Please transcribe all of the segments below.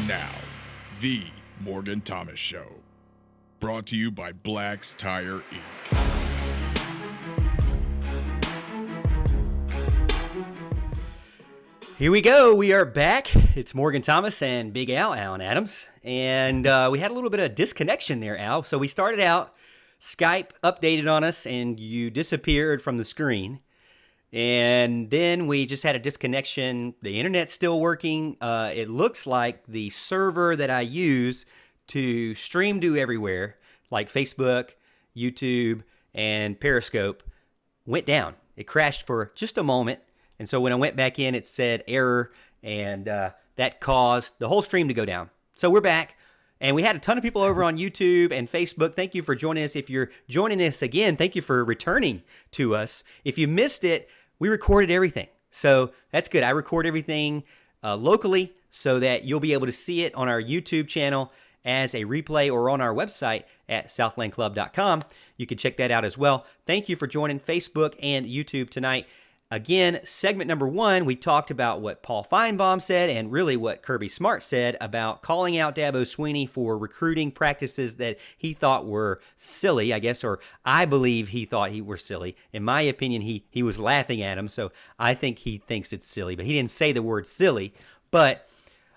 now, The Morgan Thomas Show. Brought to you by Black's Tire Inc. Here we go. We are back. It's Morgan Thomas and Big Al, Alan Adams. And we had a little bit of disconnection there, Al. So we started out, Skype updated on us, and you disappeared from the screen. And then we just had a disconnection. The internet's still working. It looks like the server that I use to stream to everywhere, like Facebook, YouTube, and Periscope, went down. It crashed for just a moment. And so when I went back in, it said error, and that caused the whole stream to go down. So we're back, and we had a ton of people over on YouTube and Facebook. Thank you for joining us. If you're joining us again, thank you for returning to us. If you missed it, we recorded everything. So that's good. I record everything locally so that you'll be able to see it on our YouTube channel as a replay or on our website at southlandclub.com. You can check that out as well. Thank you for joining Facebook and YouTube tonight. Again, segment number 1, we talked about what Paul Finebaum said and really what Kirby Smart said about calling out Dabo Swinney for recruiting practices that he thought were silly, I guess, or I believe he thought he were silly. In my opinion, he was laughing at him, so I think he thinks it's silly, but he didn't say the word silly. But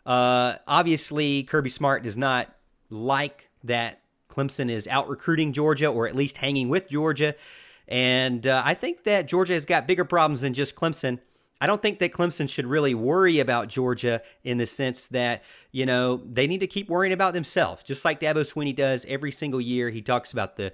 obviously, Kirby Smart does not like that Clemson is out recruiting Georgia, or at least hanging with Georgia. And I think that Georgia has got bigger problems than just Clemson. I don't think that Clemson should really worry about Georgia in the sense that, you know, they need to keep worrying about themselves, just like Dabo Swinney does every single year. He talks about the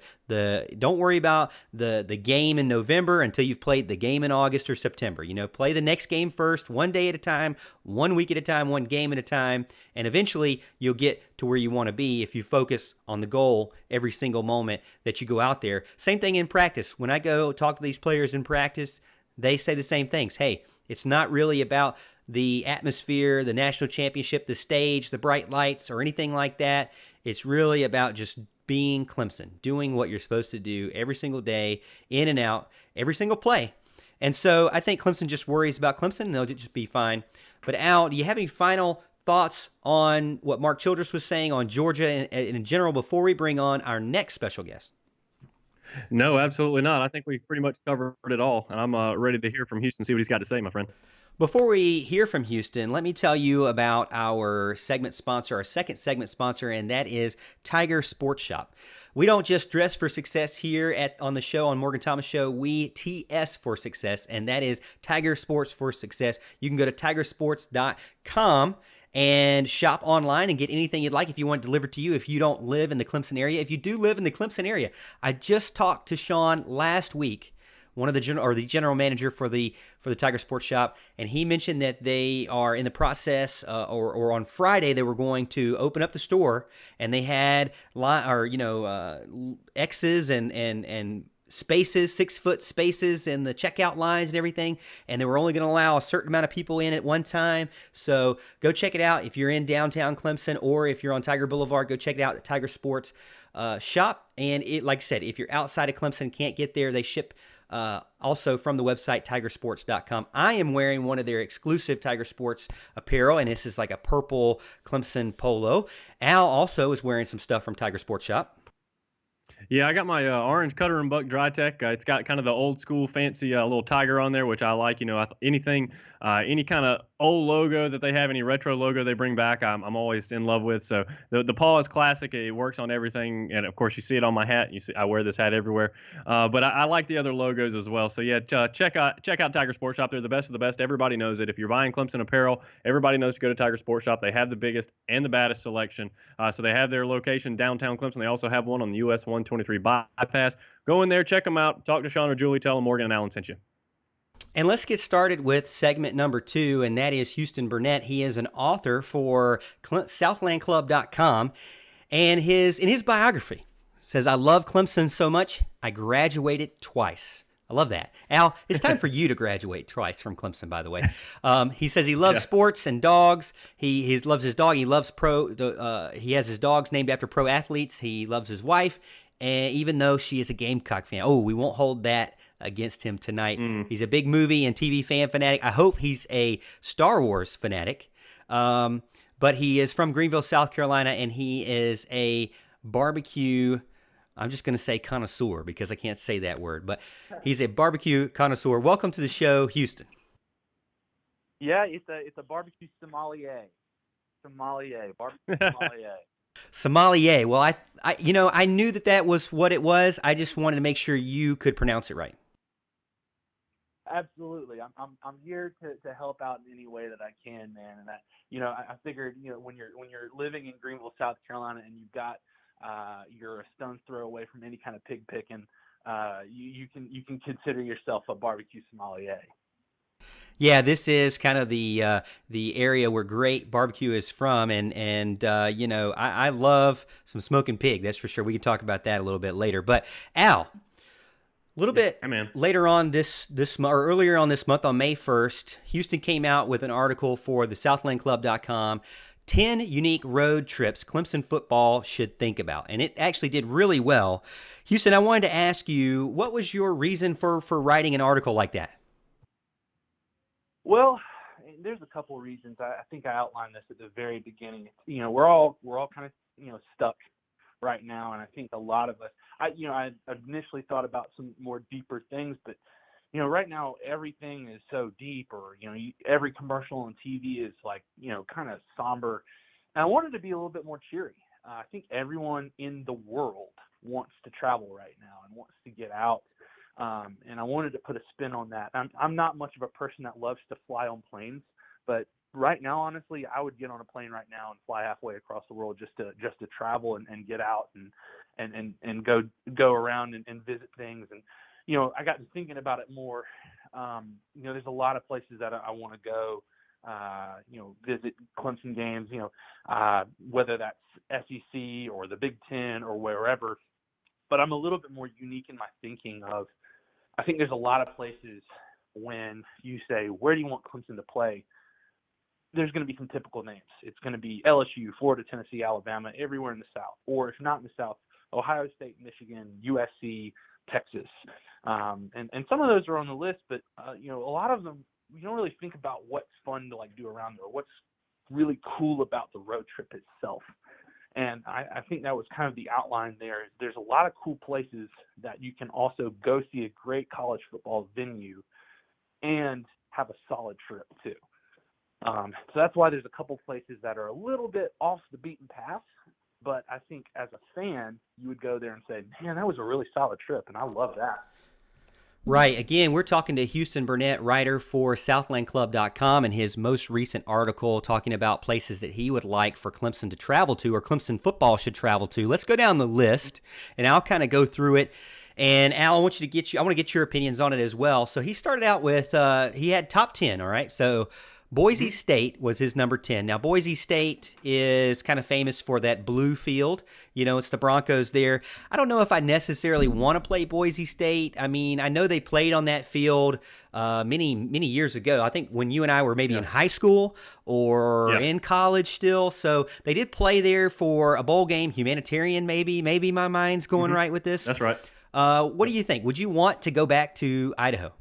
don't worry about the game in November until you've played the game in August or September. You know, play the next game first, one day at a time, 1 week at a time, one game at a time, and eventually you'll get to where you want to be if you focus on the goal every single moment that you go out there. Same thing in practice. When I go talk to these players in practice, they say the same things. Hey, it's not really about the atmosphere, the national championship, the stage, the bright lights, or anything like that. It's really about just being Clemson, doing what you're supposed to do every single day, in and out, every single play. And so I think Clemson just worries about Clemson, and they'll just be fine. But Al, do you have any final thoughts on what Mark Childress was saying on Georgia in general before we bring on our next special guest? No, absolutely not. I think we pretty much covered it all, and I'm ready to hear from Houston, see what he's got to say, my friend. Before we hear from Houston, let me tell you about our segment sponsor, our second segment sponsor, and that is Tiger Sports Shop. We don't just dress for success here on the show, on Morgan Thomas Show. We TS for success, and that is Tiger Sports for Success. You can go to tigersports.com and shop online and get anything you'd like if you want it delivered to you if you don't live in the Clemson area. If you do live in the Clemson area, I just talked to Sean last week, one of the general manager for the Tiger Sports Shop, and he mentioned that they are in the process, or on Friday they were going to open up the store, and they had X's and spaces, 6-foot spaces in the checkout lines and everything, and they were only going to allow a certain amount of people in at one time. So go check it out if you're in downtown Clemson, or if you're on Tiger Boulevard, go check it out at Tiger Sports Shop. And it, like I said, if you're outside of Clemson, can't get there, they ship also from the website tigersports.com. I am wearing one of their exclusive Tiger Sports apparel, and this is like a purple Clemson polo. Al also is wearing some stuff from Tiger Sports Shop. Yeah, I got my orange Cutter and Buck Dry Tech. It's got kind of the old school fancy little tiger on there, which I like. You know, anything, any kind of old logo that they have, any retro logo they bring back, I'm always in love with. So the paw is classic. It works on everything, and of course you see it on my hat. You see I wear this hat everywhere. But I like the other logos as well. So yeah, check out Tiger Sports Shop. They're the best of the best. Everybody knows it. If you're buying Clemson apparel, everybody knows to go to Tiger Sports Shop. They have the biggest and the baddest selection. So they have their location downtown Clemson. They also have one on the US 123 bypass. Go in there, check them out, talk to Sean or Julie, tell them Morgan and Allen sent you. And let's get started with segment number 2, and that is Houston Burnett. He is an author for southlandclub.com, and in his biography says, "I love Clemson so much, I graduated twice." I love that. Al, it's time for you to graduate twice from Clemson, by the way. He says he loves sports and dogs. He loves his dog. He loves he has his dogs named after pro athletes. He loves his wife, and even though she is a Gamecock fan. Oh, we won't hold that against him tonight. He's a big movie and TV fan fanatic. I hope he's a Star Wars fanatic. but he is from Greenville, South Carolina, and he is a barbecue, I'm just going to say connoisseur because I can't say that word, but he's a barbecue connoisseur. Welcome to the show, Houston. Yeah, it's a barbecue sommelier. Barbecue sommelier. Sommelier. Well, I knew that was what it was. I just wanted to make sure you could pronounce it right. Absolutely. I'm here to help out in any way that I can, man. And I figured, when you're living in Greenville, South Carolina, and you've got you're a stone's throw away from any kind of pig picking, you can consider yourself a barbecue sommelier. Yeah, this is kind of the area where great barbecue is from, and I love some smoking pig. That's for sure. We can talk about that a little bit later. But Al, a little bit later on this month, or earlier on this month, on May 1st, Houston came out with an article for the SouthlandClub.com. 10 unique road trips Clemson football should think about, and it actually did really well. Houston, I wanted to ask you, what was your reason for writing an article like that? Well, there's a couple of reasons. I think I outlined this at the very beginning. We're all kind of stuck right now, and I think a lot of us. I initially thought about some more deeper things, but right now everything is so deep, or every commercial on TV is like kind of somber. And I wanted to be a little bit more cheery. I think everyone in the world wants to travel right now and wants to get out. And I wanted to put a spin on that. I'm not much of a person that loves to fly on planes, but right now, honestly, I would get on a plane right now and fly halfway across the world just to travel and get out and go around and visit things. And I got to thinking about it more. There's a lot of places that I want to go. Visit Clemson games. Whether that's SEC or the Big Ten or wherever. But I'm a little bit more unique in my thinking of. I think there's a lot of places when you say, where do you want Clemson to play? There's going to be some typical names. It's going to be LSU, Florida, Tennessee, Alabama, everywhere in the South. Or if not in the South, Ohio State, Michigan, USC, Texas. And some of those are on the list, but, a lot of them, you don't really think about what's fun to do around there, or what's really cool about the road trip itself. And I think that was kind of the outline there. There's a lot of cool places that you can also go see a great college football venue and have a solid trip too. So that's why there's a couple places that are a little bit off the beaten path. But I think as a fan, you would go there and say, man, that was a really solid trip, and I love that. Right. Again, we're talking to Houston Burnett, writer for SouthlandClub.com, and his most recent article talking about places that he would like for Clemson to travel to, or Clemson football should travel to. Let's go down the list, and I'll kind of go through it. And Al, I want to get your opinions on it as well. So he started out with, he had top 10, all right? So Boise State was his number 10. Now, Boise State is kind of famous for that blue field. It's the Broncos there. I don't know if I necessarily want to play Boise State. I mean, I know they played on that field many, many years ago. I think when you and I were maybe in high school or in college still. So they did play there for a bowl game, humanitarian maybe. Maybe my mind's going right with this. That's right. What do you think? Would you want to go back to Idaho?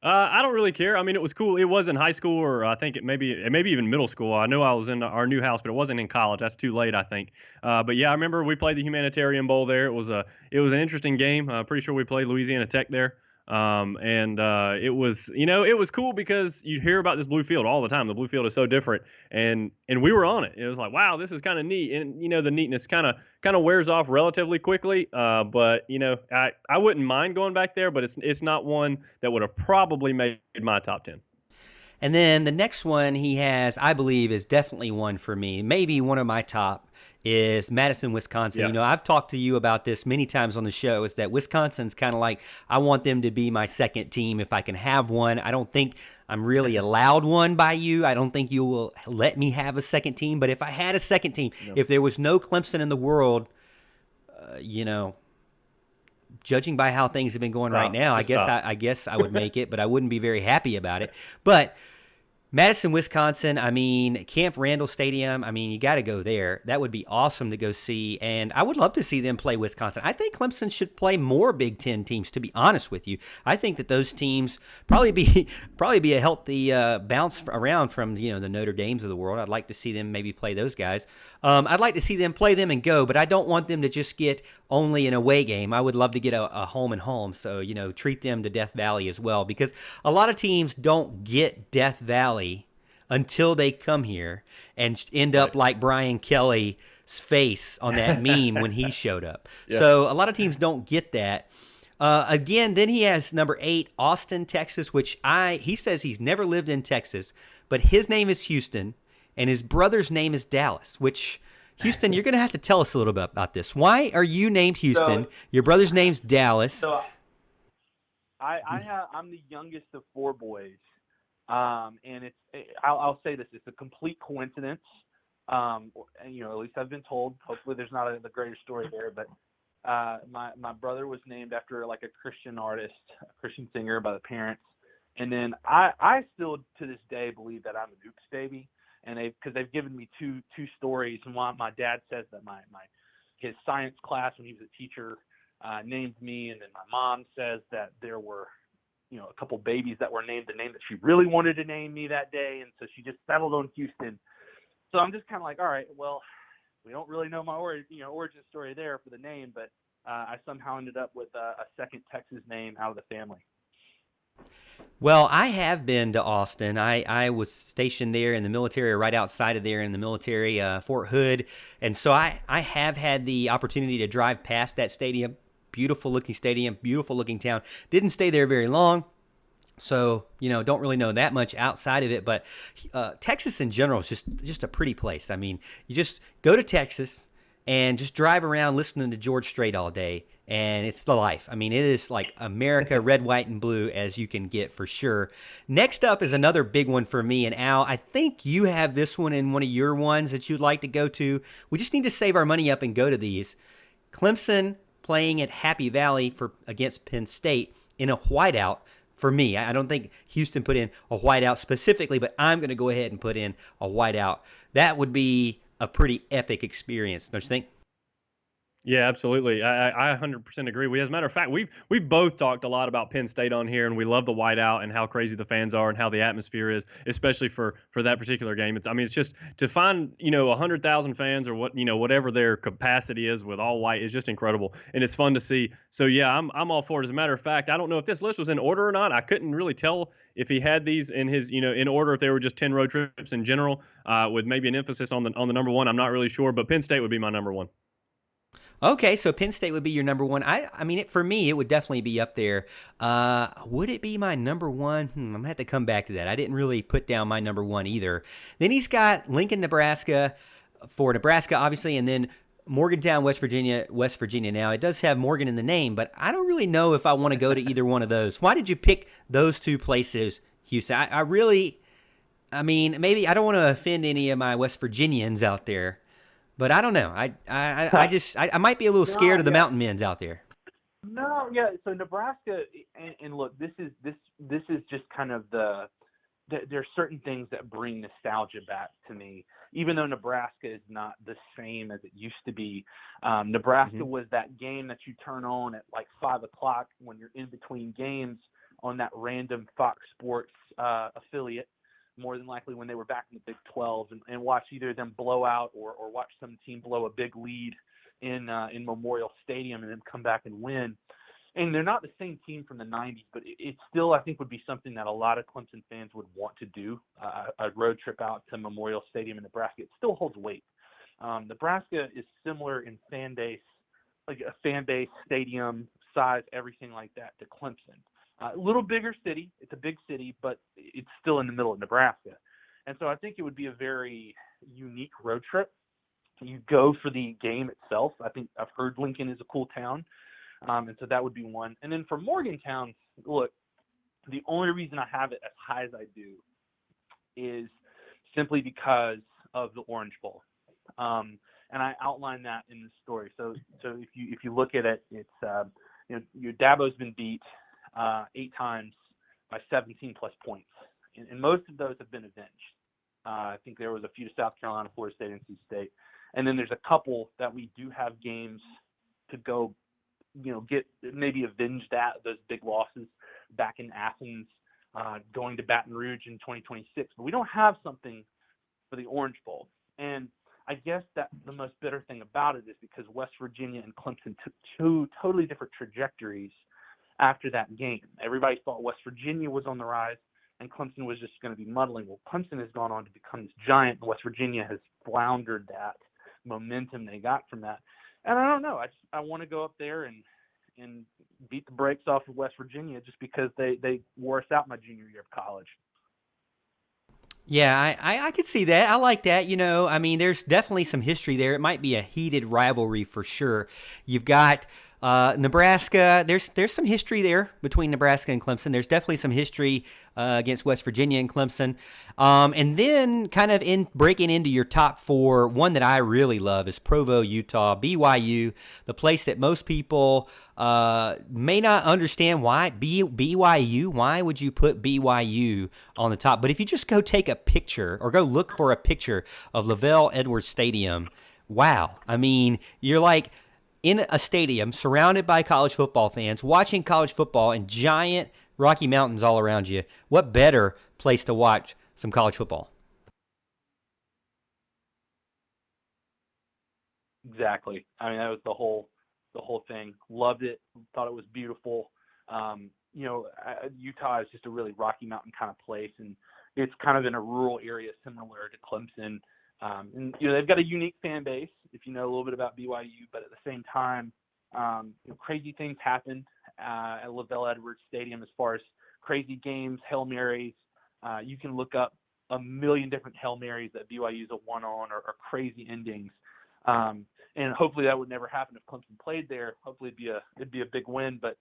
I don't really care. I mean, it was cool. It was in high school, or I think it maybe even middle school. I know I was in our new house, but it wasn't in college. That's too late, I think. But yeah, I remember we played the Humanitarian Bowl there. It was an interesting game. Pretty sure we played Louisiana Tech there. It was cool because you hear about this blue field all the time. The blue field is so different, and we were on it. It was like, wow, this is kind of neat. And the neatness kind of wears off relatively quickly. But I wouldn't mind going back there, but it's not one that would have probably made my top 10. And then the next one he has, I believe, is definitely one for me. Maybe one of my top is Madison, Wisconsin. Yeah. I've talked to you about this many times on the show, is that Wisconsin's kind of like, I want them to be my second team if I can have one. I don't think I'm really allowed one by you. I don't think you will let me have a second team. But if I had a second team, if there was no Clemson in the world, judging by how things have been going right now, I guess I would make it, but I wouldn't be very happy about it. But Madison, Wisconsin, I mean, Camp Randall Stadium, I mean, you got to go there. That would be awesome to go see, and I would love to see them play Wisconsin. I think Clemson should play more Big Ten teams, to be honest with you. I think that those teams probably be a healthy bounce around from, the Notre Dames of the world. I'd like to see them maybe play those guys. I'd like to see them play them and go, but I don't want them to just get only an away game. I would love to get a home and home, so, treat them to Death Valley as well, because a lot of teams don't get Death Valley until they come here and end up like Brian Kelly's face on that meme when he showed up. Yeah. So a lot of teams don't get that. Again, then he has number 8, Austin, Texas, which he says he's never lived in Texas, but his name is Houston and his brother's name is Dallas, which Houston, you're going to have to tell us a little bit about this. Why are you named Houston? Your brother's name's Dallas. So I'm the youngest of 4 boys. And I'll say this, it's a complete coincidence. At least I've been told. Hopefully there's not the greater story there, but my brother was named after like a Christian artist, a Christian singer by the parents. And then I still to this day believe that I'm an oops baby, and because they've given me two stories. And one, my dad says that his science class when he was a teacher named me, and then my mom says that there were a couple babies that were named the name that she really wanted to name me that day, and so she just settled on Houston. So I'm just kind of like, all right, well, we don't really know my origin story there for the name, but I somehow ended up with a second Texas name out of the family. Well, I have been to Austin. I was stationed there in the military, or right outside of there in the military, Fort Hood, and so I have had the opportunity to drive past that stadium. Beautiful looking stadium, beautiful looking town. Didn't stay there very long, so don't really know that much outside of it. But Texas in general is just a pretty place. I mean, you just go to Texas and just drive around listening to George Strait all day, and it's the life. I mean, it is like America, red, white, and blue as you can get for sure. Next up is another big one for me and Al. I think you have this one in one of your ones that you'd like to go to. We just need to save our money up and go to these. Clemson playing at Happy Valley against Penn State in a whiteout. For me, I don't think Houston put in a whiteout specifically, but I'm going to go ahead and put in a whiteout. That would be a pretty epic experience, don't you think? Yeah, absolutely. I 100% agree. As a matter of fact, we've both talked a lot about Penn State on here, and we love the whiteout and how crazy the fans are and how the atmosphere is, especially for that particular game. It's just to find 100,000 fans or whatever their capacity is with all white is just incredible, and it's fun to see. So yeah, I'm all for it. As a matter of fact, I don't know if this list was in order or not. I couldn't really tell if he had these in his in order, if they were just 10 road trips in general, with maybe an emphasis on the number one. I'm not really sure, but Penn State would be my number one. Okay, so Penn State would be your number one. I mean, for me, it would definitely be up there. Would it be my number one? I'm going to have to come back to that. I didn't really put down my number one either. Then he's got Lincoln, Nebraska, for Nebraska, obviously, and then Morgantown, West Virginia now. It does have Morgan in the name, but I don't really know if I want to go to either one of those. Why did you pick those two places, Houston? I mean, maybe I don't want to offend any of my West Virginians out there, but I don't know. I might be a little scared of the mountain men's out there. No, yeah. So Nebraska, and look, this is just kind of there's certain things that bring nostalgia back to me. Even though Nebraska is not the same as it used to be, Nebraska was that game that you turn on at like 5 o'clock when you're in between games on that random Fox Sports affiliate. More than likely when they were back in the Big 12, and watch either them blow out or watch some team blow a big lead in Memorial Stadium and then come back and win. And they're not the same team from the 90s, but it still, I think, would be something that a lot of Clemson fans would want to do, a road trip out to Memorial Stadium in Nebraska. It still holds weight. Nebraska is similar in fan base, like a fan base, stadium size, everything like that, to Clemson. A little bigger city. It's a big city, but it's still in the middle of Nebraska. And so I think it would be a very unique road trip. You go for the game itself. I think I've heard Lincoln is a cool town. And so that would be one. And then for Morgantown, look, the only reason I have it as high as I do is simply because of the Orange Bowl. And I outlined that in the story. So if you look at it, it's your Dabo's been beat 8 times by 17 plus points. and most of those have been avenged. I think there was a few to South Carolina, Florida State, NC State, and then there's a couple that we do have games to go, get maybe avenged at those big losses back in Athens, going to Baton Rouge in 2026. But we don't have something for the Orange Bowl, and I guess that the most bitter thing about it is because West Virginia and Clemson took two totally different trajectories after that game. Everybody thought West Virginia was on the rise and Clemson was just going to be muddling. Well, Clemson has gone on to become this giant, and West Virginia has floundered that momentum they got from that. And I don't know. I want to go up there and beat the brakes off of West Virginia just because they wore us out my junior year of college. Yeah, I could see that. I like that. There's definitely some history there. It might be a heated rivalry for sure. You've got Nebraska. There's some history there between Nebraska and Clemson. There's definitely some history against West Virginia and Clemson. And then kind of in breaking into your top four, one that I really love is Provo, Utah, BYU, the place that most people may not understand why. BYU, why would you put BYU on the top? But if you just go take a picture or go look for a picture of Lavelle Edwards Stadium, wow. You're like in a stadium surrounded by college football fans, watching college football and giant Rocky Mountains all around you. What better place to watch some college football? Exactly. That was the whole thing. Loved it. Thought it was beautiful. Utah is just a really Rocky Mountain kind of place, and it's kind of in a rural area similar to Clemson. And they've got a unique fan base, if you know a little bit about BYU, but at the same time, crazy things happen at Lavelle Edwards Stadium as far as crazy games, Hail Marys. You can look up a million different Hail Marys that BYU's won on or crazy endings. And hopefully that would never happen if Clemson played there. Hopefully it'd be a big win. But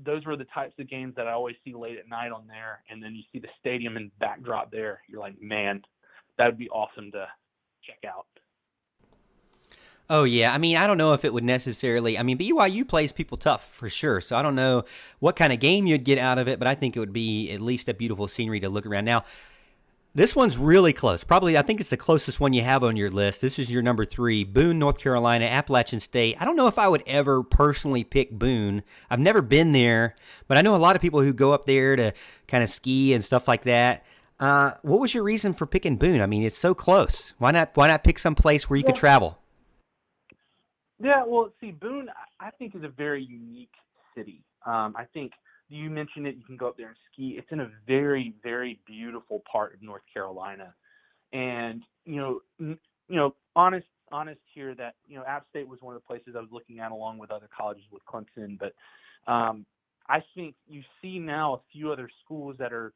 those were the types of games that I always see late at night on there. And then you see the stadium and backdrop there. You're like, man, that would be awesome to check out. Oh, yeah. I don't know if it would necessarily – BYU plays people tough for sure, so I don't know what kind of game you'd get out of it, but I think it would be at least a beautiful scenery to look around. Now, this one's really close. Probably, I think it's the closest one you have on your list. This is your number 3, Boone, North Carolina, Appalachian State. I don't know if I would ever personally pick Boone. I've never been there, but I know a lot of people who go up there to kind of ski and stuff like that. What was your reason for picking Boone? It's so close. Why not pick some place where you could travel? Yeah, well, see, Boone, I think, is a very unique city. I think you mentioned it. You can go up there and ski. It's in a very, very beautiful part of North Carolina, and honest here that App State was one of the places I was looking at along with other colleges with Clemson. But I think you see now a few other schools that are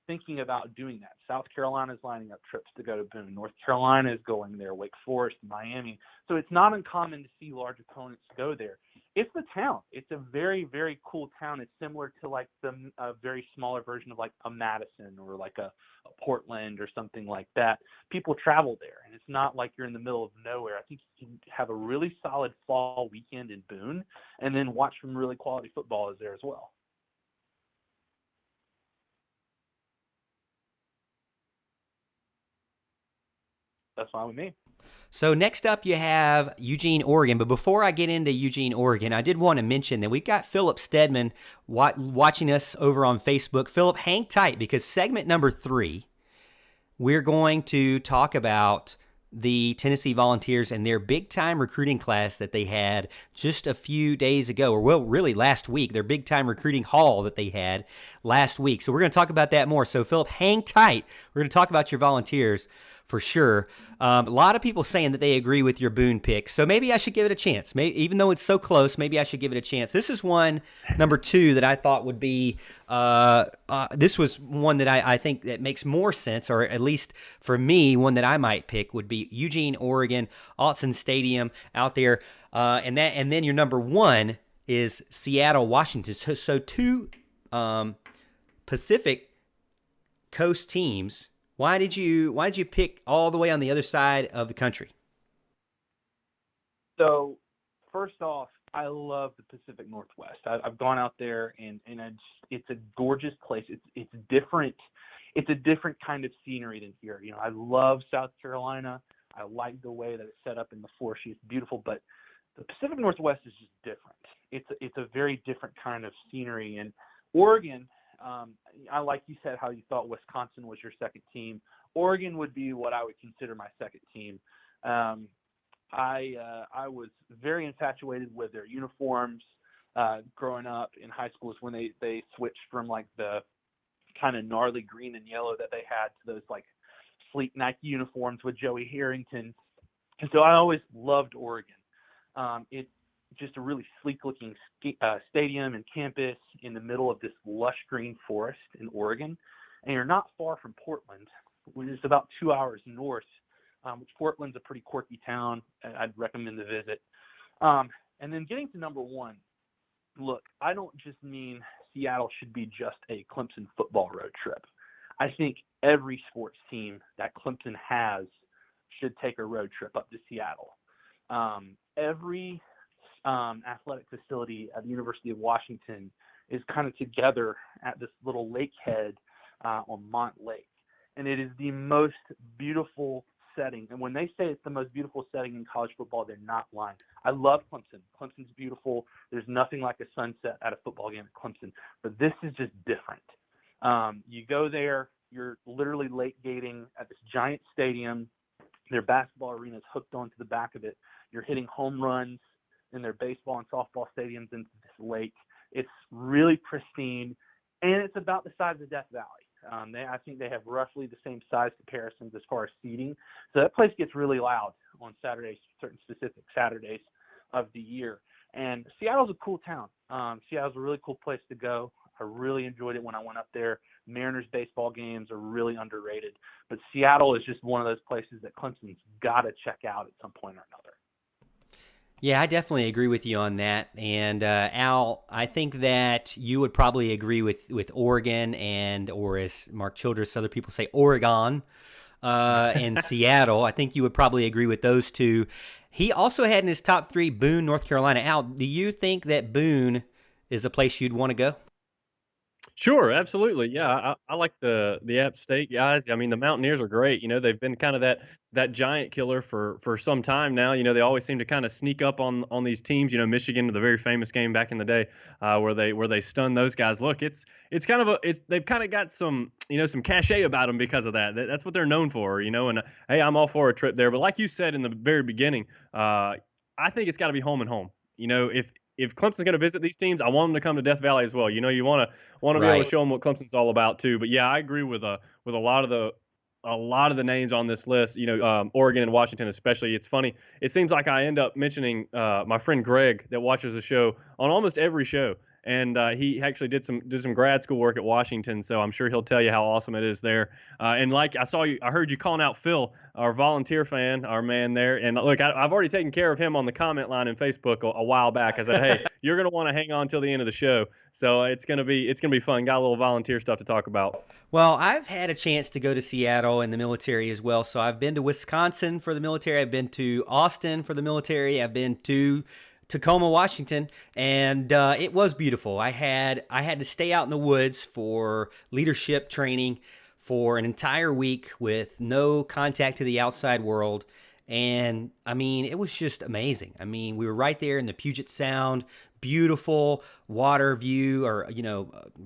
thinking about doing that. South Carolina is lining up trips to go to Boone. North Carolina is going there. Wake Forest, Miami. So it's not uncommon to see large opponents go there. It's the town. It's a very, very cool town. It's similar to like a very smaller version of like a Madison or like a Portland or something like that. People travel there, and it's not like you're in the middle of nowhere. I think you can have a really solid fall weekend in Boone and then watch some really quality football there as well. That's fine with me. So next up you have Eugene, Oregon. But before I get into Eugene, Oregon, I did want to mention that we've got Philip Stedman watching us over on Facebook. Philip, hang tight because segment number 3, we're going to talk about the Tennessee Volunteers and their big-time recruiting class that they had just a few days ago, or well, really last week, their big-time recruiting haul that they had last week. So we're going to talk about that more. So, Philip, hang tight. We're going to talk about your Volunteers for sure. A lot of people saying that they agree with your Boone pick, so maybe I should give it a chance. Even though it's so close, maybe I should give it a chance. This is one, number 2, that I thought would be this was one that I think that makes more sense, or at least for me, one that I might pick would be Eugene, Oregon, Autzen Stadium out there. And then your number 1 is Seattle, Washington. So 2 Pacific Coast teams. Why did you pick all the way on the other side of the country? So, first off, I love the Pacific Northwest. I've gone out there, and it's a gorgeous place. It's different. It's a different kind of scenery than here. I love South Carolina. I like the way that it's set up in the forest. It's beautiful, but the Pacific Northwest is just different. It's a very different kind of scenery. And Oregon, I like you said how you thought Wisconsin was your second team. Oregon would be what I would consider my second team. I was very infatuated with their uniforms growing up in high school. Is when they switched from like the kind of gnarly green and yellow that they had to those like sleek Nike uniforms with Joey Harrington. And so I always loved Oregon. It's just a really sleek-looking stadium and campus in the middle of this lush green forest in Oregon. And you're not far from Portland, which is about 2 hours north, which Portland's a pretty quirky town. I'd recommend the visit. And then getting to number one, look, I don't just mean Seattle should be just a Clemson football road trip. I think every sports team that Clemson has should take a road trip up to Seattle. Every athletic facility at the University of Washington is kind of together at this little lake head on Mont Lake. And it is the most beautiful setting. And when they say it's the most beautiful setting in college football, they're not lying. I love Clemson. Clemson's beautiful. There's nothing like a sunset at a football game at Clemson. But this is just different. You go there, you're literally late gating at this giant stadium. Their basketball arena is hooked onto the back of it. You're hitting home runs in their baseball and softball stadiums into this lake. It's really pristine, and it's about the size of Death Valley. I think they have roughly the same size comparisons as far as seating. So that place gets really loud on Saturdays, certain specific Saturdays of the year. And Seattle's a cool town. Seattle's a really cool place to go. I really enjoyed it when I went up there. Mariners baseball games are really underrated. But Seattle is just one of those places that Clemson's got to check out at some point or another. Yeah, I definitely agree with you on that. And Al, I think that you would probably agree with Oregon or as Mark Childress, other people say Oregon, and Seattle. I think you would probably agree with those two. He also had in his top three Boone, North Carolina. Al, do you think that Boone is a place you'd want to go? Sure, absolutely. Yeah, I like the App State guys. I mean, the Mountaineers are great. They've been kind of that giant killer for some time now. They always seem to kind of sneak up on these teams. Michigan, the very famous game back in the day, where they stun those guys. Look, it's kind of they've kind of got some some cachet about them because of that. That's what they're known for. And hey, I'm all for a trip there. But like you said in the very beginning, I think it's got to be home and home. If Clemson's going to visit these teams, I want them to come to Death Valley as well. You want to be able to show them what Clemson's all about too. But yeah, I agree with a lot of the names on this list. Oregon and Washington especially. It's funny. It seems like I end up mentioning my friend Greg that watches the show on almost every show. And he actually did some grad school work at Washington, so I'm sure he'll tell you how awesome it is there. And like I heard you calling out Phil, our volunteer fan, our man there. And look, I've already taken care of him on the comment line in Facebook a while back. I said, hey, you're gonna want to hang on till the end of the show, so it's gonna be fun. Got a little volunteer stuff to talk about. Well, I've had a chance to go to Seattle in the military as well. So I've been to Wisconsin for the military. I've been to Austin for the military. I've been to Tacoma, Washington, and it was beautiful. I had to stay out in the woods for leadership training for an entire week with no contact to the outside world, and I mean, it was just amazing. I mean, we were right there in the Puget Sound, beautiful water view, or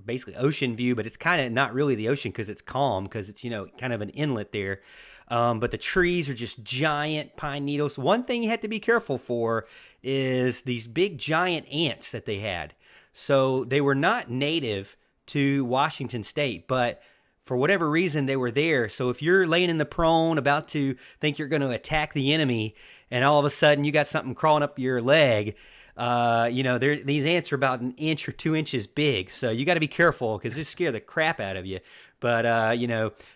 basically ocean view, but it's kind of not really the ocean because it's calm, because it's kind of an inlet there. But the trees are just giant pine needles. One thing you have to be careful for is these big giant ants that they had. So they were not native to Washington State, but for whatever reason they were there. So if you're laying in the prone about to think you're going to attack the enemy, and all of a sudden you got something crawling up your leg, these ants are about 1 inch or 2 inches big. So you got to be careful because they scare the crap out of you. But,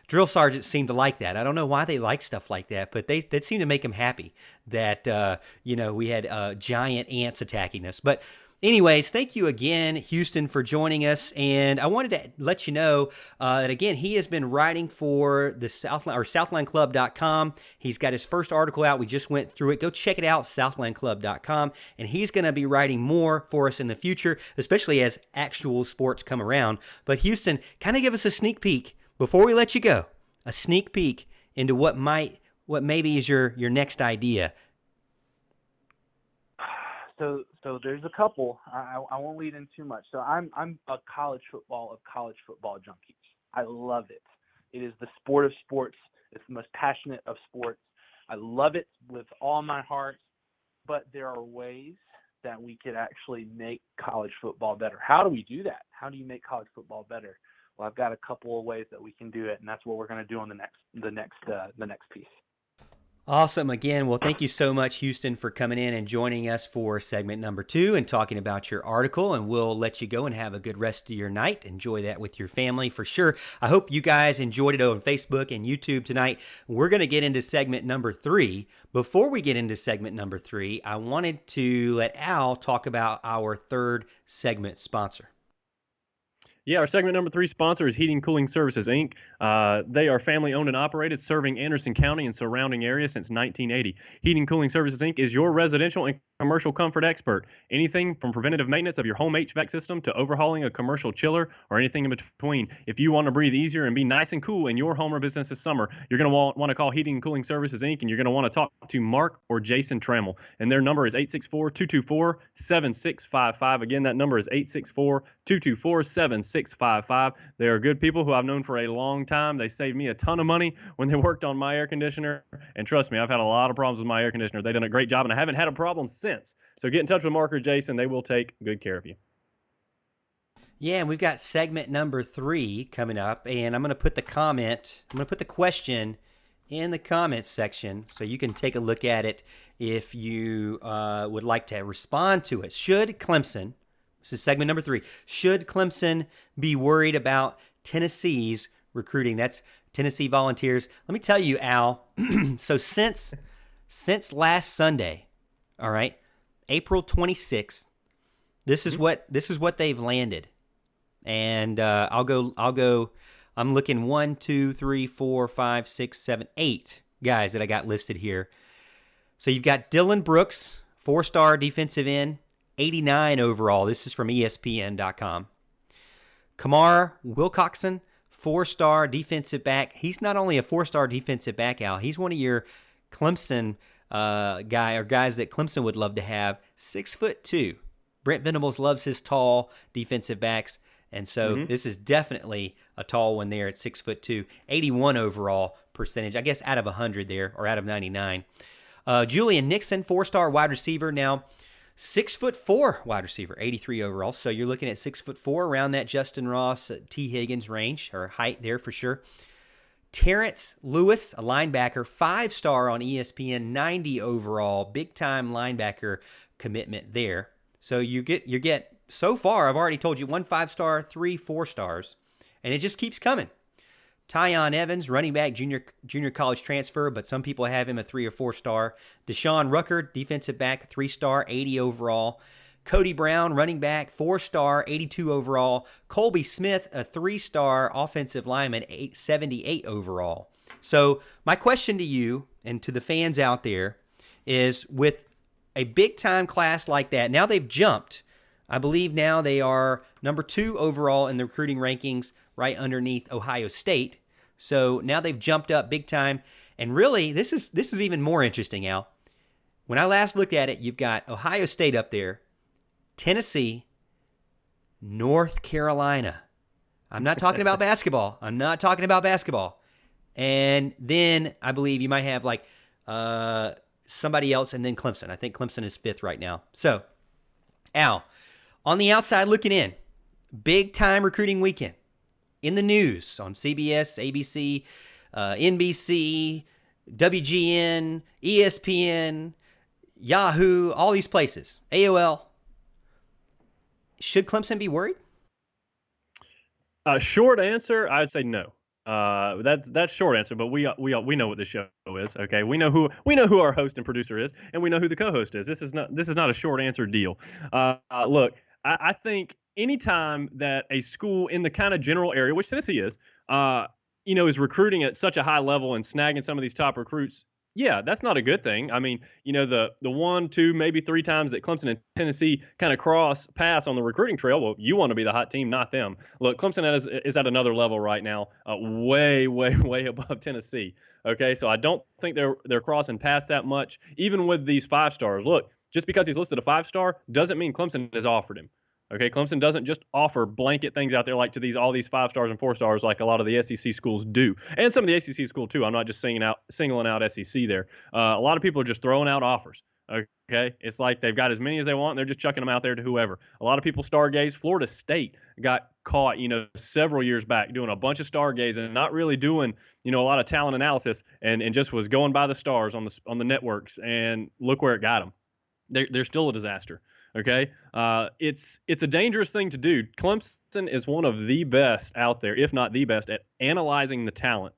drill sergeants seem to like that. I don't know why they like stuff like that, but that seemed to make them happy that, we had giant ants attacking us. But Anyways, thank you again, Houston, for joining us. And I wanted to let you know that, again, he has been writing for the SouthlineClub.com. He's got his first article out. We just went through it. Go check it out, SouthlineClub.com. And he's going to be writing more for us in the future, especially as actual sports come around. But Houston, kind of give us a sneak peek before we let you go, a sneak peek into what maybe is your next idea. So there's a couple. I won't lead in too much. So I'm a college football junkie. I love it. It is the sport of sports. It's the most passionate of sports. I love it with all my heart. But there are ways that we could actually make college football better. How do we do that? How do you make college football better? Well, I've got a couple of ways that we can do it, and that's what we're going to do on the next piece. Awesome. Again, well, thank you so much, Houston, for coming in and joining us for segment number 2 and talking about your article. And we'll let you go and have a good rest of your night. Enjoy that with your family for sure. I hope you guys enjoyed it on Facebook and YouTube tonight. We're going to get into segment number 3. Before we get into segment number 3, I wanted to let Al talk about our third segment sponsor. Yeah, our segment number 3 sponsor is Heating Cooling Services, Inc. They are family-owned and operated, serving Anderson County and surrounding areas since 1980. Heating Cooling Services, Inc. is your residential and commercial comfort expert. Anything from preventative maintenance of your home HVAC system to overhauling a commercial chiller or anything in between. If you want to breathe easier and be nice and cool in your home or business this summer, you're going to want to call Heating and Cooling Services, Inc., and you're going to want to talk to Mark or Jason Trammell. And their number is 864-224-7655. Again, that number is 864-224-7655. They are good people who I've known for a long time. They saved me a ton of money when they worked on my air conditioner. And trust me, I've had a lot of problems with my air conditioner. They've done a great job, and I haven't had a problem since. So get in touch with Mark or Jason. They will take good care of you. Yeah, and we've got segment number 3 coming up, and I'm going to put the question in the comments section so you can take a look at it if you would like to respond to it. Should Clemson, this is segment number 3, should Clemson be worried about Tennessee's recruiting? That's Tennessee Volunteers. Let me tell you, Al, so since last Sunday, all right, April 26th, this is what they've landed. And I'll go. I'm looking 1, 2, 3, 4, 5, 6, 7, 8 guys that I got listed here. So you've got Dylan Brooks, 4-star defensive end, 89 overall. This is from ESPN.com. Kamar Wilcoxon, 4-star defensive back. He's not only a 4-star defensive back, Al. He's one of your Clemson guys that Clemson would love to have. 6'2". Brent Venables loves his tall defensive backs. And so this is definitely a tall one there at 6'2", 81 overall percentage, I guess out of 100 there, or out of 99. Julian Nixon, 4-star wide receiver, now 6'4" wide receiver, 83 overall. So you're looking at 6'4", around that Justin Ross, T. Higgins range, or height there for sure. Terrence Lewis, a linebacker, 5-star on ESPN, 90 overall, big-time linebacker commitment there. So you get so far, I've already told you, 1 5-star, 3 4-stars, and it just keeps coming. Tyon Evans, running back, junior college transfer, but some people have him a 3 or 4-star. Deshaun Rucker, defensive back, 3-star, 80 overall. Cody Brown, running back, 4-star, 82 overall. Colby Smith, a 3-star offensive lineman, 78 overall. So my question to you and to the fans out there is, with a big-time class like that, now they've jumped. I believe now they are number 2 overall in the recruiting rankings, right underneath Ohio State. So now they've jumped up big time. And really, this is even more interesting, Al. When I last looked at it, you've got Ohio State up there, Tennessee, North Carolina. I'm not talking about basketball. And then I believe you might have like somebody else, and then Clemson. I think Clemson is 5th right now. So, Al, on the outside looking in, big time recruiting weekend. In the news on CBS, ABC, NBC, WGN, ESPN, Yahoo, all these places, AOL. Should Clemson be worried? Short answer, I'd say no. That's short answer, but we know what the show is. Okay, we know who our host and producer is, and we know who the co-host is. This is not a short answer deal. Look, I think anytime that a school in the kind of general area, which Tennessee is, is recruiting at such a high level and snagging some of these top recruits, yeah, that's not a good thing. I mean, the 1, 2, maybe 3 times that Clemson and Tennessee kind of cross paths on the recruiting trail, well, you want to be the hot team, not them. Look, Clemson is at another level right now, way, way, way above Tennessee. Okay, so I don't think they're crossing paths that much, even with these 5-stars. Look, just because he's listed a 5-star doesn't mean Clemson has offered him. Okay, Clemson doesn't just offer blanket things out there like to all these 5-stars and 4-stars like a lot of the SEC schools do, and some of the SEC schools too. I'm not just singling out SEC there. A lot of people are just throwing out offers. Okay, it's like they've got as many as they want, and they're just chucking them out there to whoever. A lot of people stargaze. Florida State got caught, several years back doing a bunch of stargaze and not really doing, a lot of talent analysis, and just was going by the stars on the networks, and look where it got them. They're still a disaster. Okay, it's a dangerous thing to do. Clemson is one of the best out there, if not the best, at analyzing the talent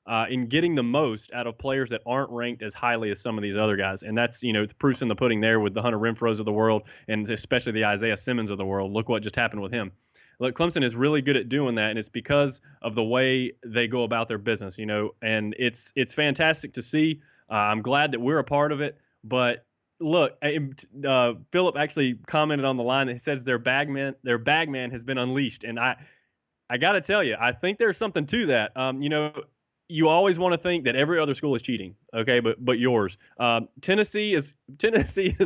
and getting the most out of players that aren't ranked as highly as some of these other guys. And that's, the proof's in the pudding there with the Hunter Renfrows of the world, and especially the Isaiah Simmons of the world. Look what just happened with him. Look, Clemson is really good at doing that, and it's because of the way they go about their business, and it's fantastic to see. I'm glad that we're a part of it, but look, Philip actually commented on the line that he says their bagman has been unleashed, and I got to tell you, I think there's something to that. You always want to think that every other school is cheating, okay, but yours. Tennessee is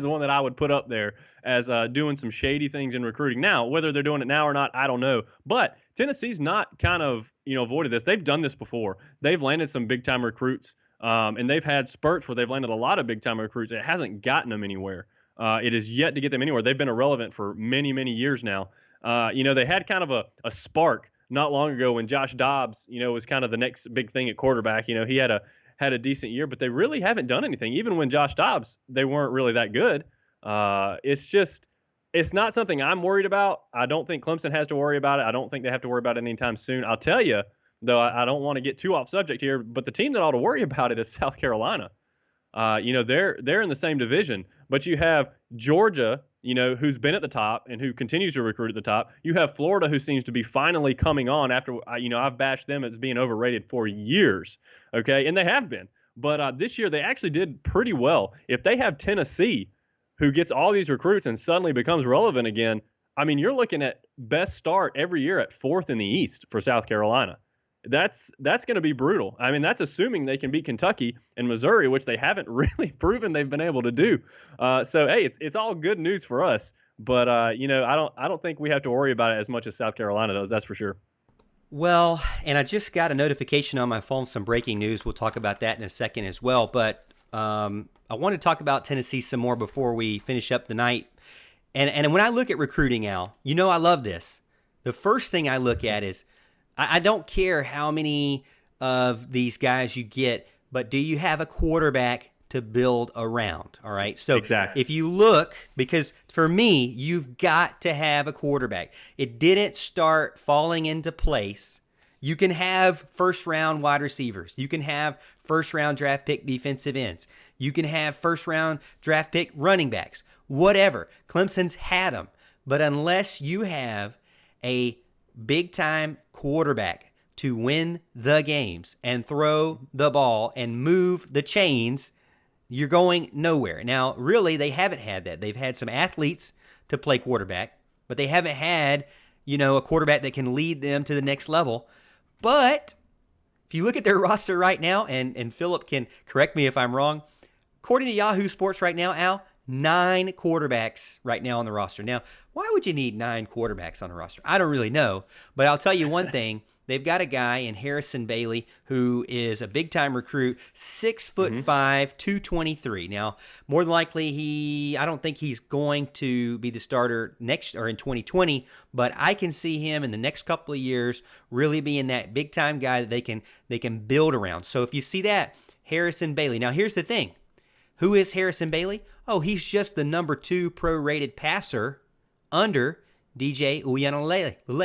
one that I would put up there as doing some shady things in recruiting. Now, whether they're doing it now or not, I don't know. But Tennessee's not kind of avoided this. They've done this before. They've landed some big time recruits. And they've had spurts where they've landed a lot of big-time recruits. It hasn't gotten them anywhere. It is yet to get them anywhere. They've been irrelevant for many, many years now. They had kind of a spark not long ago when Josh Dobbs, was kind of the next big thing at quarterback. He had a decent year, but they really haven't done anything. Even when Josh Dobbs, they weren't really that good. It's not something I'm worried about. I don't think Clemson has to worry about it. I don't think they have to worry about it anytime soon. I'll tell you, though, I don't want to get too off subject here, but the team that ought to worry about it is South Carolina. They're in the same division, but you have Georgia, who's been at the top and who continues to recruit at the top. You have Florida, who seems to be finally coming on after, I've bashed them as being overrated for years. Okay. And they have been, but this year they actually did pretty well. If they have Tennessee, who gets all these recruits and suddenly becomes relevant again, I mean, you're looking at best start every year at 4th in the East for South Carolina. That's going to be brutal. I mean, that's assuming they can beat Kentucky and Missouri, which they haven't really proven they've been able to do. So hey, it's all good news for us. But I don't think we have to worry about it as much as South Carolina does. That's for sure. Well, and I just got a notification on my phone, some breaking news. We'll talk about that in a second as well. But I want to talk about Tennessee some more before we finish up the night. And when I look at recruiting, Al, I love this. The first thing I look at is, I don't care how many of these guys you get, but do you have a quarterback to build around? All right. So exactly. If you look, because for me, you've got to have a quarterback. It didn't start falling into place. You can have first-round wide receivers. You can have first-round draft pick defensive ends. You can have first-round draft pick running backs. Whatever. Clemson's had them. But unless you have a big-time quarterback to win the games and throw the ball and move the chains, you're going nowhere. Now, really, they haven't had that. They've had some athletes to play quarterback, but they haven't had, a quarterback that can lead them to the next level. But if you look at their roster right now, and Philip can correct me if I'm wrong, according to Yahoo Sports right now, Al, 9 quarterbacks right now on the roster. Now, why would you need 9 quarterbacks on the roster? I don't really know, but I'll tell you one thing. They've got a guy in Harrison Bailey who is a big-time recruit, 6'5", 223. Now, more than likely, I don't think he's going to be the starter next or in 2020, but I can see him in the next couple of years really being that big-time guy that they can build around. So if you see that, Harrison Bailey. Now, here's the thing. Who is Harrison Bailey? Oh, he's just the number 2 pro-rated passer under DJ Uiagalelei,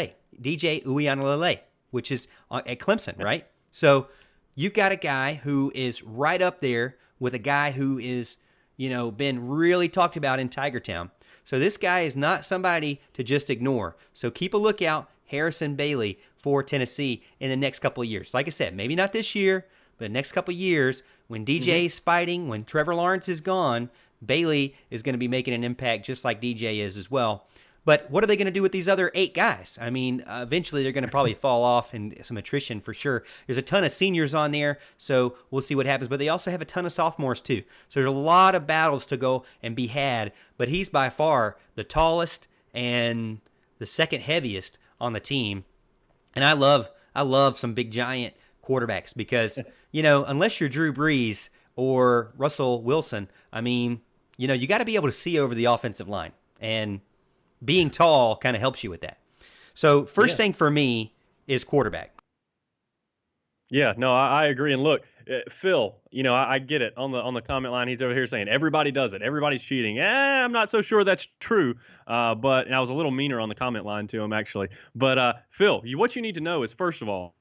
which is at Clemson, right? So you've got a guy who is right up there with a guy who is, been really talked about in Tiger Town. So this guy is not somebody to just ignore. So keep a lookout, Harrison Bailey, for Tennessee in the next couple of years. Like I said, maybe not this year, but the next couple of years, when DJ is fighting, when Trevor Lawrence is gone, Bailey is going to be making an impact just like DJ is as well. But what are they going to do with these other 8 guys? I mean, eventually they're going to probably fall off and some attrition for sure. There's a ton of seniors on there, so we'll see what happens. But they also have a ton of sophomores too. So there's a lot of battles to go and be had. But he's by far the tallest and the second heaviest on the team. And I love some big giant quarterbacks because, unless you're Drew Brees or Russell Wilson, I mean, you got to be able to see over the offensive line. And being tall kind of helps you with that. So first thing for me is quarterback. Yeah, no, I agree. And look, Phil, I get it on the comment line. He's over here saying everybody does it. Everybody's cheating. I'm not so sure that's true. And I was a little meaner on the comment line to him actually. But Phil, what you need to know is, first of all,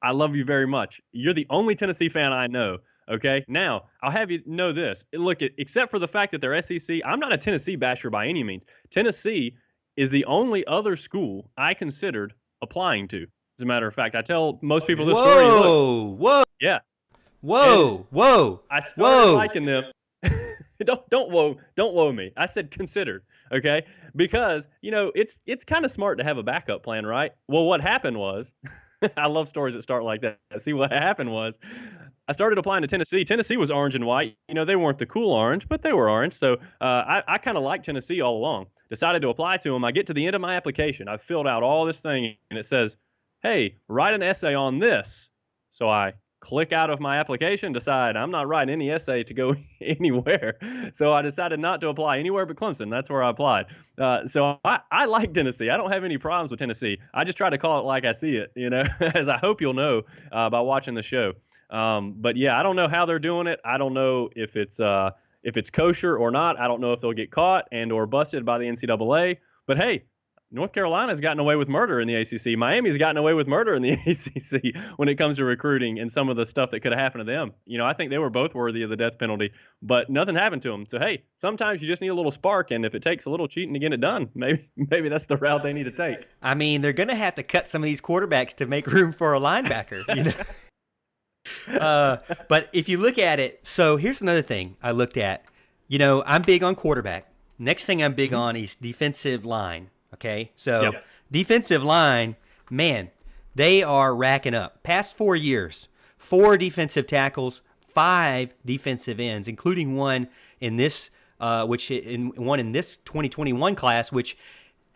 I love you very much. You're the only Tennessee fan I know. Okay, now I'll have you know this. Look, except for the fact that they're SEC, I'm not a Tennessee basher by any means. Tennessee is the only other school I considered applying to. As a matter of fact, I tell most people this story. Whoa! Yeah. Whoa! I started liking them. Don't whoa me. I said considered. Okay, because it's kind of smart to have a backup plan, right? Well, what happened was, I love stories that start like that. See, what happened was, I started applying to Tennessee. Tennessee was orange and white. They weren't the cool orange, but they were orange. So I kind of liked Tennessee all along. Decided to apply to them. I get to the end of my application. I've filled out all this thing, and it says, hey, write an essay on this. So I click out of my application, decide I'm not writing any essay to go anywhere. So I decided not to apply anywhere but Clemson. That's where I applied. So I like Tennessee. I don't have any problems with Tennessee. I just try to call it like I see it, as I hope you'll know by watching the show. But yeah, I don't know how they're doing it. I don't know if it's kosher or not. I don't know if they'll get caught and or busted by the NCAA. But hey, North Carolina's gotten away with murder in the ACC. Miami's gotten away with murder in the ACC when it comes to recruiting and some of the stuff that could have happened to them. I think they were both worthy of the death penalty, but nothing happened to them. So, hey, sometimes you just need a little spark, and if it takes a little cheating to get it done, maybe that's the route they need to take. I mean, they're going to have to cut some of these quarterbacks to make room for a linebacker, But if you look at it, so here's another thing I looked at. I'm big on quarterback. Next thing I'm big on is defensive line. Okay, so defensive line, man, they are racking up. Past 4 years, 4 defensive tackles, 5 defensive ends, including one in this, one in this 2021 class, which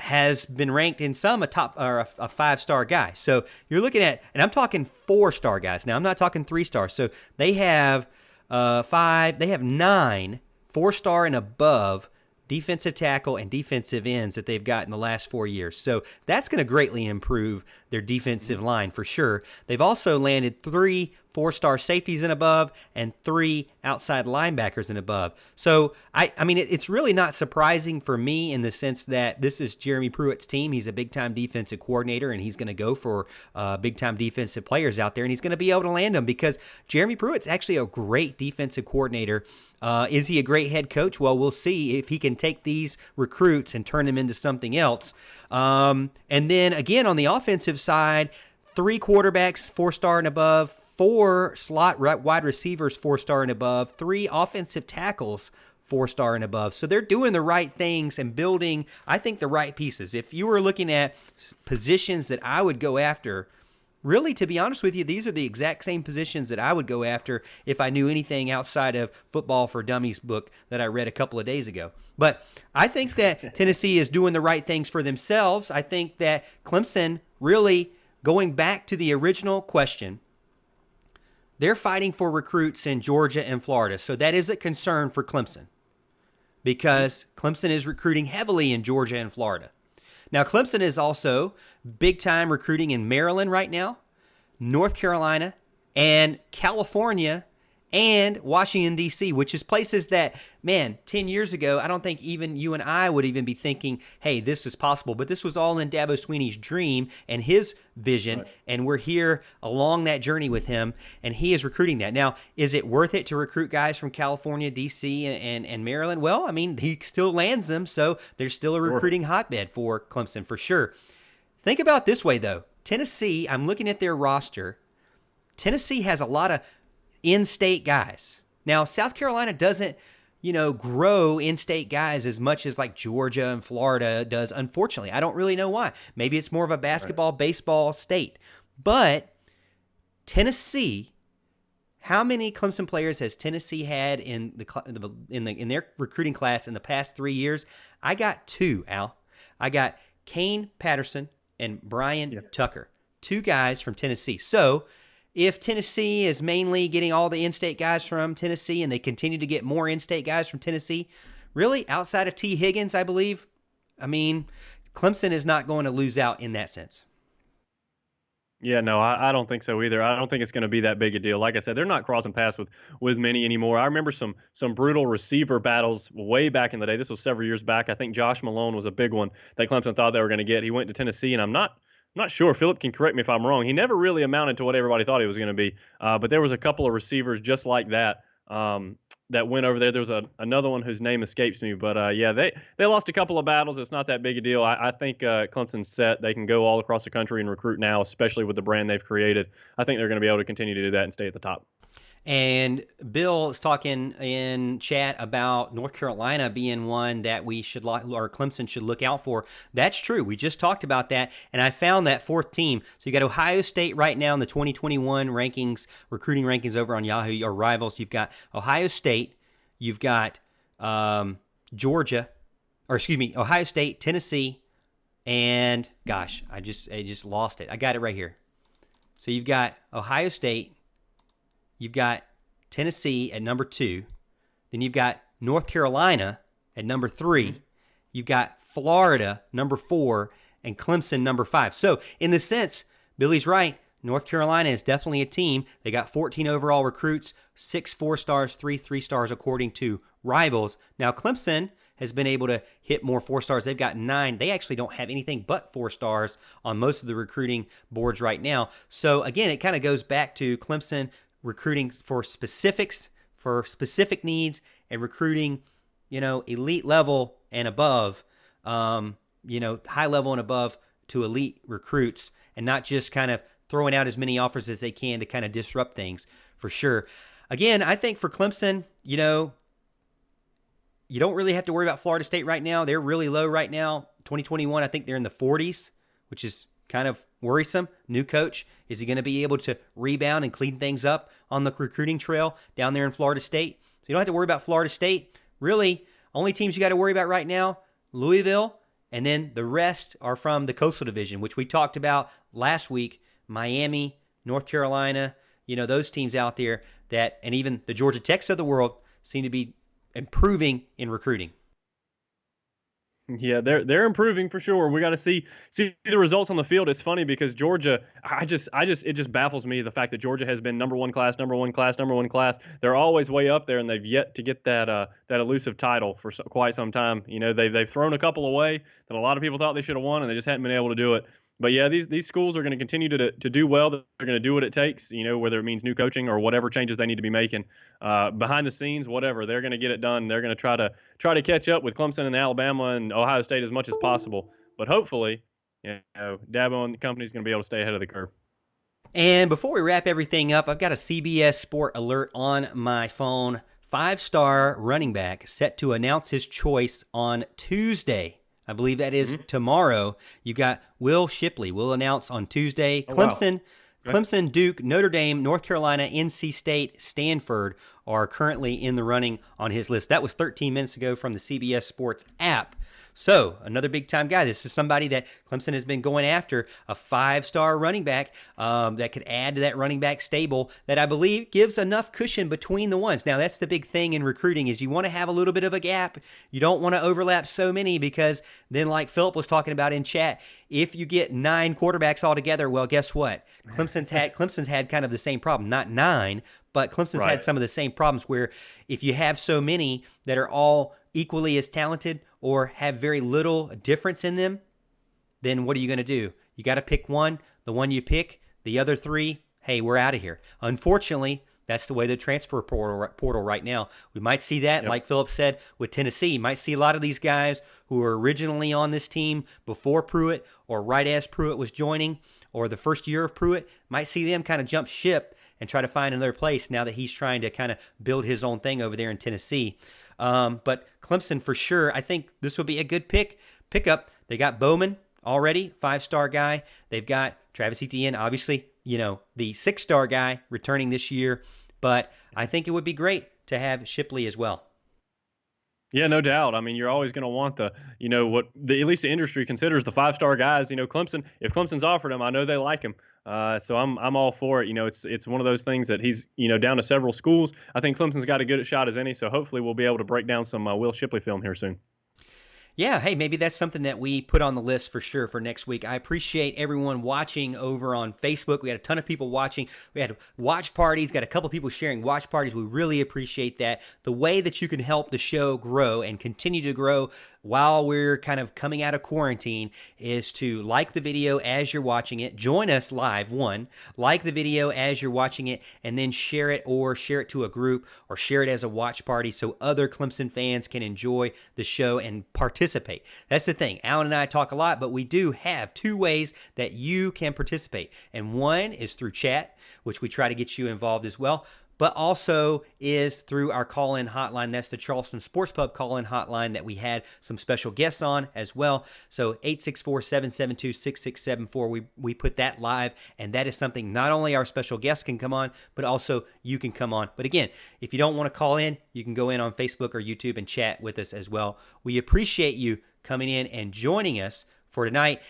has been ranked in some a 5-star guy. So you're looking at, and I'm talking 4-star guys now. I'm not talking 3-star. So they have 5. They have 9 4-star and above defensive tackle and defensive ends that they've got in the last 4 years. So that's going to greatly improve their defensive line for sure. They've also landed 3 4-star safeties and above and 3 outside linebackers and above. So, I mean, it's really not surprising for me in the sense that this is Jeremy Pruitt's team. He's a big-time defensive coordinator, and he's going to go for big-time defensive players out there, and he's going to be able to land them because Jeremy Pruitt's actually a great defensive coordinator. Is he a great head coach? Well, we'll see if he can take these recruits and turn them into something else. And then, again, on the offensive side, 3 quarterbacks, 4-star and above, 4 slot wide receivers, 4-star and above, 3 offensive tackles, 4-star and above. So they're doing the right things and building, I think, the right pieces. If you were looking at positions that I would go after, really, to be honest with you, these are the exact same positions that I would go after if I knew anything outside of Football for Dummies book that I read a couple of days ago. But I think that Tennessee is doing the right things for themselves. I think that Clemson, really going back to the original question, they're fighting for recruits in Georgia and Florida. So that is a concern for Clemson because Clemson is recruiting heavily in Georgia and Florida. Now, Clemson is also big-time recruiting in Maryland right now, North Carolina, and California, and Washington, D.C., which is places that, man, 10 years ago, I don't think even you and I would even be thinking, hey, this is possible. But this was all in Dabo Swinney's dream and his vision, right. And we're here along that journey with him, and he is recruiting that. Now, is it worth it to recruit guys from California, D.C., and Maryland? Well, I mean, he still lands them, so there's still a recruiting hotbed for Clemson for sure. Think about it this way, though. Tennessee, I'm looking at their roster. Tennessee has a lot of in-state guys. Now, South Carolina doesn't, grow in-state guys as much as like Georgia and Florida does, unfortunately. I don't really know why. Maybe it's more of a basketball, baseball state. But Tennessee, how many Clemson players has Tennessee had in their recruiting class in the past 3 years? I got 2, Al. I got Kane Patterson and Brian Tucker. 2 guys from Tennessee. So if Tennessee is mainly getting all the in-state guys from Tennessee and they continue to get more in-state guys from Tennessee, really, outside of T. Higgins, I believe, Clemson is not going to lose out in that sense. Yeah, no, I don't think so either. I don't think it's going to be that big a deal. Like I said, they're not crossing paths with many anymore. I remember some brutal receiver battles way back in the day. This was several years back. I think Josh Malone was a big one that Clemson thought they were going to get. He went to Tennessee, and I'm not sure. Philip can correct me if I'm wrong. He never really amounted to what everybody thought he was going to be. But there was a couple of receivers just like that that went over there. There was another one whose name escapes me. But, they lost a couple of battles. It's not that big a deal. I think Clemson's set. They can go all across the country and recruit now, especially with the brand they've created. I think they're going to be able to continue to do that and stay at the top. And Bill is talking in chat about North Carolina being one that we should or Clemson should look out for. That's true. We just talked about that, and I found that 4th team. So you got Ohio State right now in the 2021 rankings, recruiting rankings over on Yahoo or Rivals. You've got Ohio State. You've got Ohio State, Tennessee, and gosh, I just lost it. I got it right here. So you've got Ohio State. You've got Tennessee at number 2. Then you've got North Carolina at number 3. You've got Florida, number 4, and Clemson, number 5. So in the sense, Billy's right. North Carolina is definitely a team. They got 14 overall recruits, 6 4-stars, 3 3-stars according to Rivals. Now Clemson has been able to hit more 4-stars. They've got 9. They actually don't have anything but 4-stars on most of the recruiting boards right now. So again, it kind of goes back to Clemson recruiting for specifics, for specific needs, and recruiting, elite level and above, high level and above to elite recruits, and not just kind of throwing out as many offers as they can to kind of disrupt things, for sure. Again, I think for Clemson, you don't really have to worry about Florida State right now. They're really low right now. 2021, I think they're in the 40s, which is kind of worrisome. New coach. Is he going to be able to rebound and clean things up on the recruiting trail down there in Florida State? So you don't have to worry about Florida State. Really, only teams you got to worry about right now, Louisville, and then the rest are from the Coastal Division, which we talked about last week. Miami, North Carolina, those teams out there and even the Georgia Techs of the world seem to be improving in recruiting. Yeah, they're improving for sure. We got to see the results on the field. It's funny because Georgia, it just baffles me the fact that Georgia has been number one class. They're always way up there, and they've yet to get that elusive title for quite some time. They've thrown a couple away that a lot of people thought they should have won, and they just hadn't been able to do it. But yeah, these schools are going to continue to do well. They're going to do what it takes, whether it means new coaching or whatever changes they need to be making behind the scenes, whatever. They're going to get it done. They're going to try to catch up with Clemson and Alabama and Ohio State as much as possible. But hopefully, Dabo and the company is going to be able to stay ahead of the curve. And before we wrap everything up, I've got a CBS Sport alert on my phone. 5-star running back set to announce his choice on Tuesday. I believe that is tomorrow. You got Will Shipley will announce on Tuesday. Clemson, Clemson, Duke, Notre Dame, North Carolina, NC State, Stanford are currently in the running on his list. That was 13 minutes ago from the CBS Sports app. So, another big-time guy. This is somebody that Clemson has been going after, a 5-star running back that could add to that running back stable that I believe gives enough cushion between the ones. Now, that's the big thing in recruiting is you want to have a little bit of a gap. You don't want to overlap so many because then, like Philip was talking about in chat, if you get 9 quarterbacks all together, well, guess what? Clemson's had kind of the same problem. Not 9, But Clemson's Right. had some of the same problems where if you have so many that are all equally as talented or have very little difference in them, then what are you going to do? You got to pick one. The one you pick, the other three, hey, we're out of here. Unfortunately, that's the way the transfer portal right now. We might see that, Yep. like Philip said, with Tennessee. You might see a lot of these guys who were originally on this team before Pruitt or right as Pruitt was joining or the first year of Pruitt, might see them kind of jump ship and try to find another place now that he's trying to kind of build his own thing over there in Tennessee. But Clemson, for sure, I think this will be a good pickup. They got Bowman already, 5-star guy. They've got Travis Etienne, obviously, the 6-star guy returning this year. But I think it would be great to have Shipley as well. Yeah, no doubt. I mean, you're always going to want what at least the industry considers the 5-star guys. Clemson, if Clemson's offered him, I know they like him. So I'm all for it. It's one of those things that he's, down to several schools. I think Clemson's got as good a shot as any. So hopefully we'll be able to break down some Will Shipley film here soon. Yeah, hey, maybe that's something that we put on the list for sure for next week. I appreciate everyone watching over on Facebook. We had a ton of people watching. We had watch parties, got a couple people sharing watch parties. We really appreciate that. The way that you can help the show grow and continue to grow while we're kind of coming out of quarantine is to like the video as you're watching it. Join us live, like the video as you're watching it, and then share it to a group or share it as a watch party so other Clemson fans can enjoy the show and participate. That's the thing. Alan and I talk a lot, but we do have 2 ways that you can participate. And one is through chat, which we try to get you involved as well, but also is through our call-in hotline. That's the Charleston Sports Pub call-in hotline that we had some special guests on as well. So 864-772-6674, we put that live, and that is something not only our special guests can come on, but also you can come on. But again, if you don't want to call in, you can go in on Facebook or YouTube and chat with us as well. We appreciate you coming in and joining us for tonight.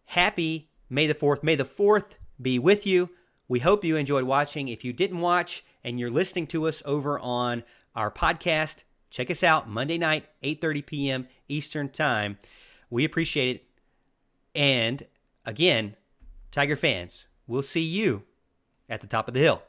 Happy May the 4th. May the 4th be with you. We hope you enjoyed watching. If you didn't watch and you're listening to us over on our podcast, check us out Monday night, 8:30 p.m. Eastern Time. We appreciate it. And again, Tiger fans, we'll see you at the top of the hill.